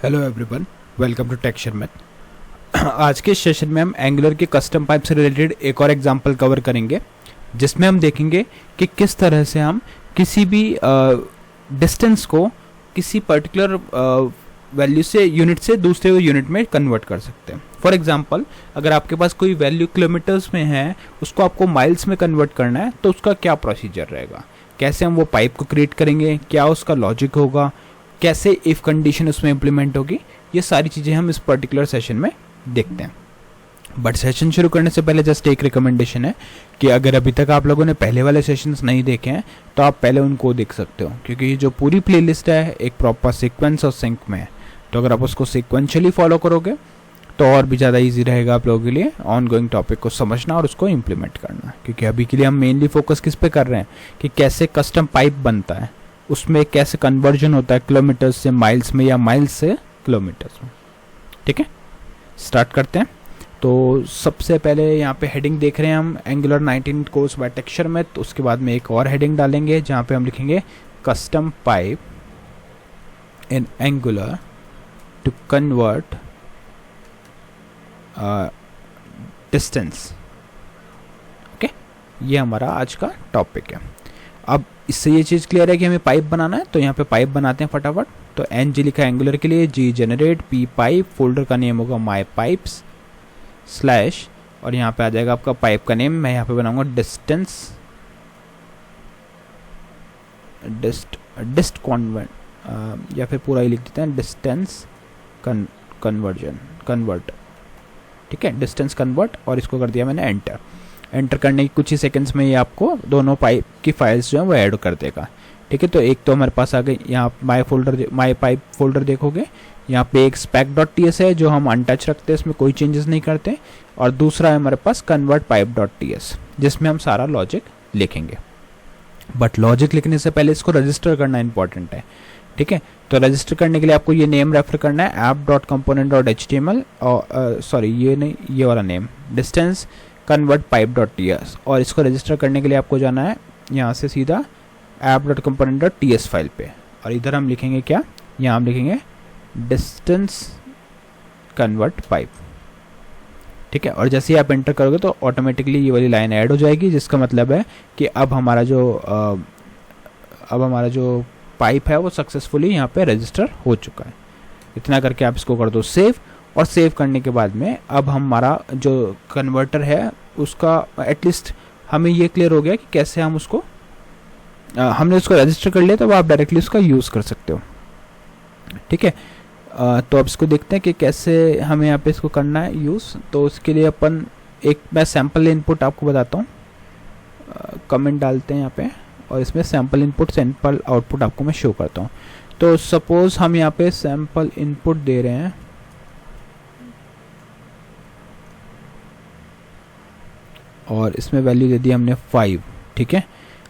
Hello everyone, welcome to texture math. आज के session में हम एंगुलर के कस्टम पाइप से रिलेटेड एक और एग्जांपल कवर करेंगे, जिसमें हम देखेंगे कि किस तरह से हम किसी भी डिस्टेंस को किसी पर्टिकुलर वैल्यू से यूनिट से दूसरे यूनिट में कन्वर्ट कर सकते हैं। फॉर एग्जांपल, अगर आपके पास कोई वैल्यू किलोमीटर्स में है, उसको आपको माइल्स में कन्वर्ट करना है, तो उसका क्या प्रोसीजर रहेगा, कैसे हम वो पाइप को क्रिएट करेंगे, क्या उसका लॉजिक होगा, कैसे इफ कंडीशन उसमें इंप्लीमेंट होगी, ये सारी चीज़ें हम इस पर्टिकुलर सेशन में देखते हैं। बट सेशन शुरू करने से पहले जस्ट एक रिकमेंडेशन है कि अगर अभी तक आप लोगों ने पहले वाले सेशंस नहीं देखे हैं तो आप पहले उनको देख सकते हो, क्योंकि जो पूरी प्लेलिस्ट है एक प्रॉपर सीक्वेंस और सिंक में है। तो अगर आप उसको सिक्वेंशियली फॉलो करोगे तो और भी ज़्यादा ईजी रहेगा आप लोगों के लिए ऑन गोइंग टॉपिक को समझना और उसको इम्प्लीमेंट करना। क्योंकि अभी के लिए हम मेनली फोकस किस पे कर रहे हैं कि कैसे कस्टम पाइप बनता है, उसमें कैसे कन्वर्जन होता है किलोमीटर्स से माइल्स में या माइल्स से किलोमीटर्स में। ठीक है, स्टार्ट करते हैं। तो सबसे पहले यहाँ पे हेडिंग देख रहे हैं हम Angular 19 course by texture math. तो उसके बाद में एक और हेडिंग डालेंगे जहाँ पे हम लिखेंगे कस्टम पाइप इन Angular two convert distance. Okay, ये हमारा आज का टॉपिक है। अब इससे ये चीज़ क्लियर है कि हमें पाइप बनाना है, तो यहाँ पे पाइप बनाते हैं फटाफट। तो एन जी लिखा है एंगुलर के लिए, जी जनरेट, पी पाइप, फोल्डर का नेम होगा माई पाइप्स स्लैश, और यहाँ पे आ जाएगा आपका पाइप का नेम। मैं यहाँ पे बनाऊंगा डिस्टेंस डिस्ट कॉन्वर्ट, या फिर पूरा ही लिख देते हैं डिस्टेंस कन्वर्ट। ठीक है, डिस्टेंस कन्वर्ट, और इसको कर दिया मैंने एंटर। एंटर करने की कुछ ही सेकंड्स में ये आपको दोनों पाइप की फाइल्स जो है वो ऐड कर देगा। ठीक है, तो एक तो हमारे पास आ गई, यहाँ माई पाइप फोल्डर देखोगे, यहाँ पे एक spec.ts है जो हम अनटच रखते हैं, इसमें कोई चेंजेस नहीं करते। और दूसरा है हमारे पास convertpipe.ts, जिसमें हम सारा लॉजिक लिखेंगे। बट लॉजिक लिखने से पहले इसको रजिस्टर करना इंपॉर्टेंट है। ठीक है, तो रजिस्टर करने के लिए आपको ये नेम रेफर करना है app.component.html, और सॉरी ये नहीं, ये वाला नेम डिस्टेंस convertpipe.ts, और इसको रजिस्टर करने के लिए आपको जाना है यहाँ से सीधा app.component.ts फाइल पे, और इधर हम लिखेंगे क्या, यहाँ हम लिखेंगे डिस्टेंस कन्वर्ट पाइप। ठीक है, और जैसे ही आप एंटर करोगे तो ऑटोमेटिकली ये वाली लाइन ऐड हो जाएगी, जिसका मतलब है कि अब हमारा जो पाइप है वो सक्सेसफुली यहाँ पे रजिस्टर हो चुका है। इतना करके आप इसको कर दो सेव, और सेव करने के बाद में अब हमारा जो कन्वर्टर है उसका एटलीस्ट हमें ये क्लियर हो गया कि कैसे हम उसको हमने उसको रजिस्टर कर लिया, तो आप डायरेक्टली उसका यूज़ कर सकते हो। ठीक है, तो अब इसको देखते हैं कि कैसे हमें यहाँ पे इसको करना है यूज़। तो उसके लिए अपन मैं सैम्पल इनपुट आपको बताता हूँ, कमेंट डालते हैं यहाँ पे, और इसमें सैम्पल इनपुट सैम्पल आउटपुट आपको मैं शो करता हूँ। तो सपोज हम यहाँ पे सैम्पल इनपुट दे रहे हैं, और इसमें वैल्यू दे दी हमने 5। ठीक है,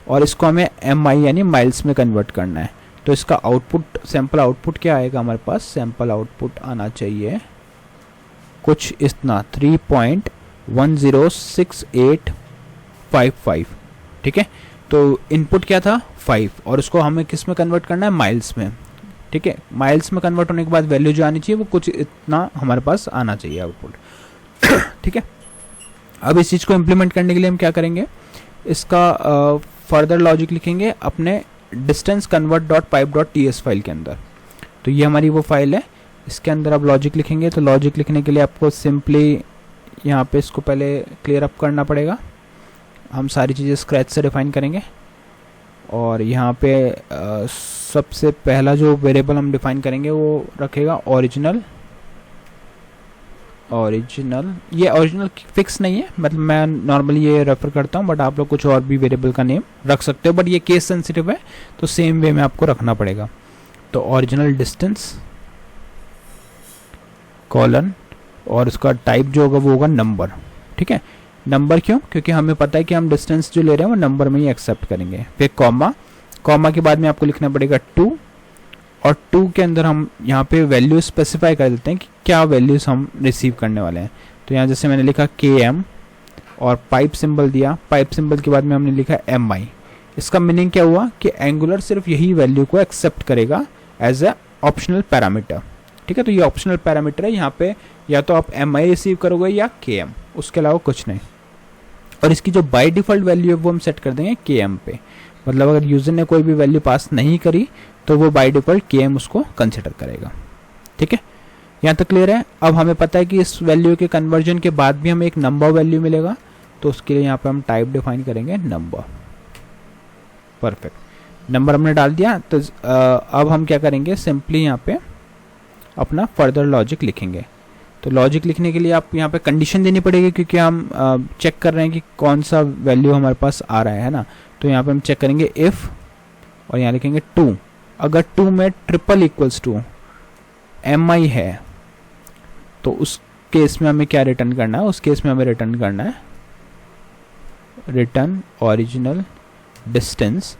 और इसको हमें MI यानी माइल्स में कन्वर्ट करना है। तो इसका आउटपुट, सैम्पल आउटपुट क्या आएगा हमारे पास, सैम्पल आउटपुट आना चाहिए कुछ इतना 3.106855। ठीक है, तो इनपुट क्या था 5, और उसको हमें किस में कन्वर्ट करना है, माइल्स में। ठीक है, माइल्स में कन्वर्ट होने के बाद वैल्यू जो आनी चाहिए वो कुछ इतना हमारे पास आना चाहिए आउटपुट। ठीक है, अब इस चीज़ को इम्प्लीमेंट करने के लिए हम क्या करेंगे, इसका फर्दर लॉजिक लिखेंगे अपने डिस्टेंस convert.pipe.ts फाइल के अंदर। तो ये हमारी वो फाइल है, इसके अंदर अब लॉजिक लिखेंगे। तो लॉजिक लिखने के लिए आपको सिंपली यहाँ पे इसको पहले क्लियर अप करना पड़ेगा। हम सारी चीज़ें स्क्रैच से डिफाइन करेंगे, और यहाँ पे सबसे पहला जो वेरिएबल हम डिफाइन करेंगे वो रखेगा ओरिजिनल। ये ओरिजिनल फिक्स नहीं है, मतलब मैं नॉर्मली ये रेफर करता हूँ, बट आप लोग कुछ और भी वेरिएबल का नेम रख सकते हो, बट ये केस सेंसिटिव है तो सेम वे में आपको रखना पड़ेगा। तो ओरिजिनल डिस्टेंस कॉलन, और उसका टाइप जो होगा वो होगा नंबर। ठीक है, नंबर क्यों, क्योंकि हमें पता है कि हम डिस्टेंस जो ले रहे हैं वो नंबर में ही एक्सेप्ट करेंगे। फिर कॉमा के बाद में आपको लिखना पड़ेगा 2, और 2 के अंदर हम यहाँ पे वैल्यू स्पेसिफाई कर देते हैं कि क्या वैल्यूज हम रिसीव करने वाले हैं। तो यहाँ जैसे मैंने लिखा KM, और पाइप सिंबल दिया, पाइप सिंबल के बाद में हमने लिखा MI। इसका मीनिंग क्या हुआ कि एंगुलर सिर्फ यही वैल्यू को एक्सेप्ट करेगा एज ए ऑप्शनल पैरामीटर। ठीक है। तो ये ऑप्शनल पैरामीटर है, यहाँ पे या तो आप MI रिसीव करोगे या KM, उसके अलावा कुछ नहीं। और इसकी जो बाय डिफ़ॉल्ट वैल्यू है वो हम सेट कर देंगे KM पे, मतलब अगर यूज़र ने कोई भी वैल्यू पास नहीं करी तो वो बाय डिफ़ॉल्ट KM उसको कंसिडर करेगा। ठीक है, यहाँ तक क्लियर है। अब हमें पता है कि इस वैल्यू के कन्वर्जन के बाद भी हमें एक नंबर वैल्यू मिलेगा, तो उसके लिए यहाँ पे हम टाइप डिफाइन करेंगे नंबर। परफेक्ट, नंबर हमने डाल दिया। तो अब हम क्या करेंगे, सिंपली यहाँ पे अपना फर्दर लॉजिक लिखेंगे। तो लॉजिक लिखने के लिए आप यहाँ पे कंडीशन देनी पड़ेगी, क्योंकि हम चेक कर रहे हैं कि कौन सा वैल्यू हमारे पास आ रहा है ना। तो यहाँ पे हम चेक करेंगे इफ़, और यहाँ लिखेंगे 2। अगर 2 में ट्रिपल इक्वल्स टू MI है तो उस केस में हमें क्या रिटर्न करना है, उस केस में हमें रिटर्न करना है रिटर्न ओरिजिनल डिस्टेंस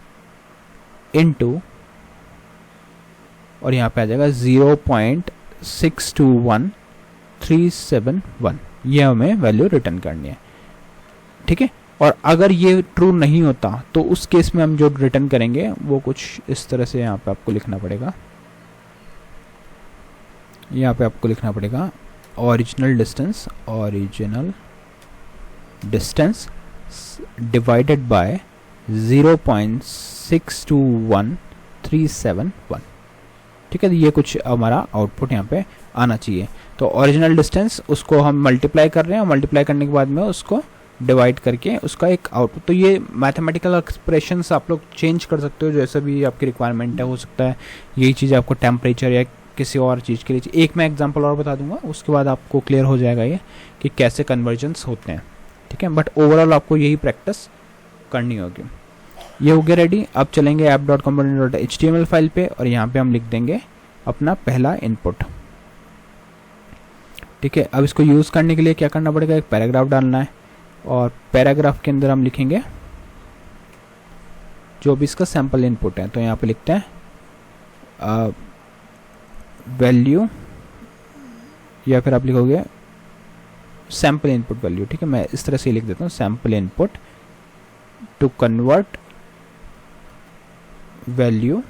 इनटू, और यहाँ पे आ जाएगा 0.621371, ये हमें वैल्यू रिटर्न करनी है। ठीक है, और अगर ये ट्रू नहीं होता तो उस केस में हम जो रिटर्न करेंगे वो कुछ इस तरह से यहाँ पे आपको लिखना पड़ेगा। यहाँ पे आपको लिखना पड़ेगा ओरिजिनल डिस्टेंस डिवाइडेड बाय 0.621371। ठीक है, ये कुछ हमारा आउटपुट यहाँ पे आना चाहिए। तो ओरिजिनल डिस्टेंस उसको हम मल्टीप्लाई कर रहे हैं, और मल्टीप्लाई करने के बाद में उसको डिवाइड करके उसका एक आउटपुट। तो ये मैथमेटिकल एक्सप्रेशंस आप लोग चेंज कर सकते हो जैसा भी आपकी रिक्वायरमेंट है। हो सकता है यही चीज़ आपको टेम्परेचर या किसी और चीज़ के लिए। एक मैं एग्जांपल और बता दूंगा, उसके बाद आपको क्लियर हो जाएगा ये कि कैसे कन्वर्जन्स होते हैं। ठीक है, बट ओवरऑल आपको यही प्रैक्टिस करनी होगी। ये हो गया रेडी। अब चलेंगे app.component.html फाइल पे, और यहाँ पे हम लिख देंगे अपना पहला इनपुट। ठीक है, अब इसको यूज़ करने के लिए क्या करना पड़ेगा, एक पैराग्राफ डालना है, और पैराग्राफ के अंदर हम लिखेंगे जो भी इसका सैम्पल इनपुट है। तो यहाँ पे लिखते हैं वैल्यू, या फिर आप लिखोगे सैम्पल इनपुट वैल्यू। ठीक है, मैं इस तरह से लिख देता हूँ, sample input to convert value,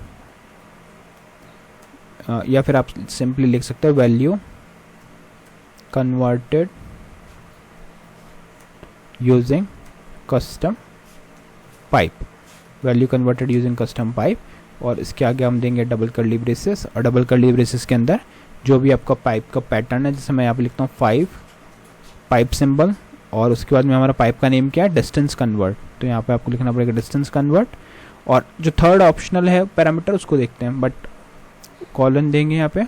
या फिर आप सिंपली लिख सकते हो value converted using custom pipe, value converted using custom pipe. और इसके आगे हम देंगे डबल कर्ली ब्रेसेस, और डबल कर्ली ब्रेसेस के अंदर जो भी आपका पाइप का पैटर्न है, जैसे मैं यहाँ पे लिखता हूँ 5 पाइप सिंबल, और उसके बाद में हमारा पाइप का नेम क्या है, डिस्टेंस कन्वर्ट। तो यहाँ पे आपको लिखना पड़ेगा डिस्टेंस कन्वर्ट। और जो थर्ड ऑप्शनल है पैरामीटर उसको देखते हैं, बट कॉलन देंगे यहाँ पे,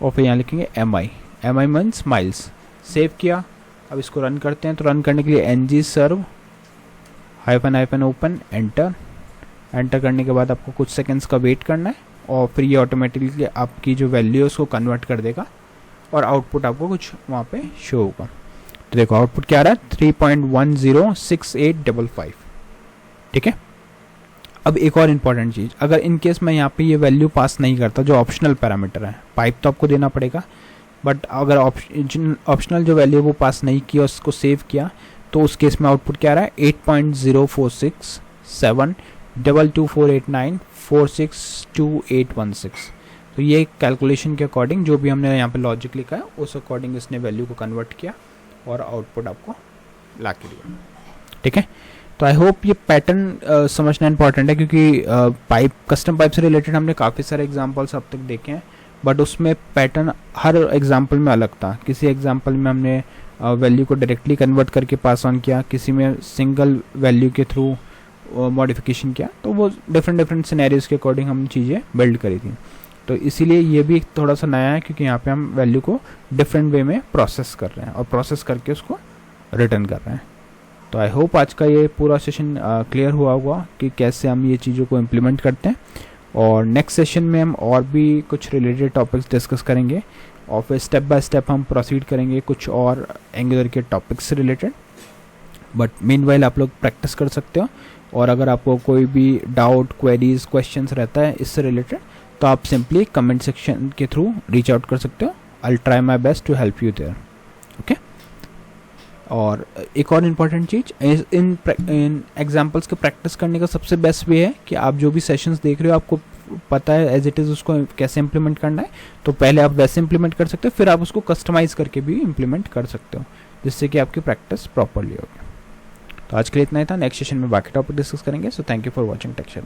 और फिर यहाँ लिखेंगे MI मीन्स माइल्स। सेव किया, अब इसको रन करते हैं। तो रन करने के लिए ng सर्व --- ओपन एंटर करने के बाद आपको कुछ सेकंड्स का वेट करना है, और फिर ये ऑटोमेटिकली आपकी जो वैल्यू है उसको कन्वर्ट कर देगा, और आउटपुट आपको कुछ वहाँ पे शो होगा। तो देखो आउटपुट क्या आ रहा है, 3.106855। ठीक है, अब एक और इम्पॉर्टेंट चीज़, अगर इन केस मैं यहाँ पे ये वैल्यू पास नहीं करता, जो ऑप्शनल पैरामीटर है, पाइप तो आपको देना पड़ेगा, बट अगर ऑप्शनल जो वैल्यू वो पास नहीं किया, उसको सेव किया, तो उस केस में आउटपुट क्या आ रहा है, 8.0467224894628816। तो ये कैलकुलेशन के अकॉर्डिंग जो भी हमने यहाँ पे लॉजिक लिखा है उस अकॉर्डिंग इसने वैल्यू को कन्वर्ट किया और आउटपुट आपको ला के दिया। ठीक है, तो आई होप ये पैटर्न समझना इंपॉर्टेंट है, क्योंकि पाइप कस्टम पाइप से रिलेटेड हमने काफ़ी सारे एग्जांपल्स अब तक देखे हैं, बट उसमें पैटर्न हर एग्जांपल में अलग था। किसी एग्जांपल में हमने वैल्यू को डायरेक्टली कन्वर्ट करके पास ऑन किया, किसी में सिंगल वैल्यू के थ्रू मॉडिफिकेशन किया, तो वो डिफरेंट सिनेरियोज के अकॉर्डिंग हम चीज़ें बिल्ड करी थी। तो इसीलिए ये भी थोड़ा सा नया है, क्योंकि यहाँ पे हम वैल्यू को डिफरेंट वे में प्रोसेस कर रहे हैं और प्रोसेस करके उसको रिटर्न कर रहे हैं। तो आई होप आज का ये पूरा सेशन क्लियर हुआ होगा कि कैसे हम ये चीज़ों को इम्प्लीमेंट करते हैं, और नेक्स्ट सेशन में हम और भी कुछ रिलेटेड टॉपिक्स डिस्कस करेंगे, और फिर स्टेप बाय स्टेप हम प्रोसीड करेंगे कुछ और एंगुलर के टॉपिक्स से रिलेटेड। बट मीनवाइल आप लोग प्रैक्टिस कर सकते हो, और अगर आपको कोई भी डाउट, क्वेरीज, क्वेश्चंस रहता है इससे रिलेटेड, तो आप सिंपली कमेंट सेक्शन के थ्रू रीच आउट कर सकते हो। I try my best to help you there. Okay, और एक और इम्पॉर्टेंट चीज़, इन एग्जाम्पल्स के प्रैक्टिस करने का सबसे बेस्ट वे है कि आप जो भी सेशंस देख रहे हो, आपको पता है एज इट इज़ उसको कैसे इम्प्लीमेंट करना है, तो पहले आप वैसे इम्प्लीमेंट कर सकते हो, फिर आप उसको कस्टमाइज़ करके भी इम्प्लीमेंट कर सकते हो, जिससे कि आपकी प्रैक्टिस प्रॉपरली होगी। तो आज के लिए इतना ही था, नेक्स्ट सेशन में बाकी टॉपिक डिस्कस करेंगे। So thank you for watching texture.